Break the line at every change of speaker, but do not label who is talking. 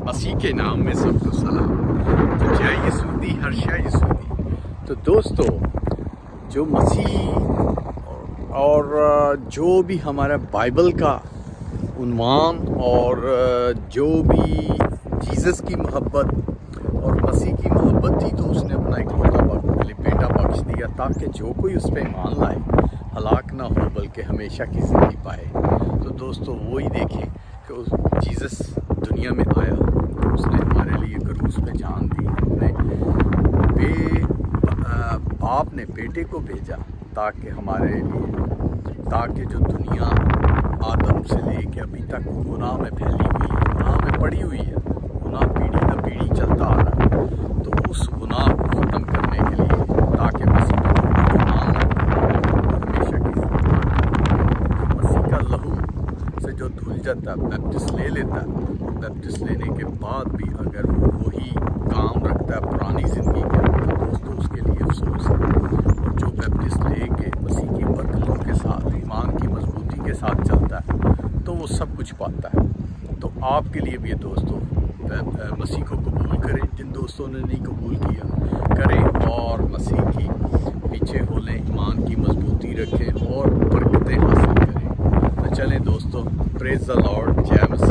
मसीह के नाम में सबको सलाम। तो जय यसूदी, हर्षा यसूदी। तो दोस्तों, जो मसीह और जो भी हमारा बाइबल का उन्वान और जो भी जीसस की मोहब्बत और मसीह की मोहब्बत थी, तो उसने अपना इकलौता बेटा बख्श दिया ताकि जो कोई उस पर ईमान लाए हलाक ना हो बल्कि हमेशा की ज़िंदगी पाए। तो दोस्तों, वो ही देखें कि उस जीसस दुनिया में आया, उसने हमारे लिए क्रूस पे जान दी, अपने बाप ने बेटे को भेजा ताकि हमारे लिए, ताकि जो दुनिया आदम से लेके अभी तक गुनाह में फैली हुई है, गुनाह में पड़ी हुई है, गुनाह पीढ़ी दर पीढ़ी चलता आ रहा है, तो उस गुनाह को ख़त्म करने के लिए, ताकि मसीह का नाम हमेशा की जिंदगी, मसीह का लहू से जो धुल जाता है, बैप्टिस्ट ले लेता है, बैप्टिस्ट लेने के बाद भी अगर वो वही काम रखता है पुरानी ज़िंदगी के, तो दोस्तों उसके लिए अफसोस है। और जो बैप्टिस्ट लेके मसीह की बरकतों के साथ, ईमान की मजबूती के साथ चलता है, तो वो सब कुछ पाता है। तो आपके लिए भी दोस्तों, मसीह को कबूल करें। जिन दोस्तों ने नहीं कबूल किया, करें और मसीह की पीछे हो लें, ईमान की मजबूती रखें और बरकतें हासिल करें। तो चलें दोस्तों, प्रेज द लॉर्ड, जय मसीह।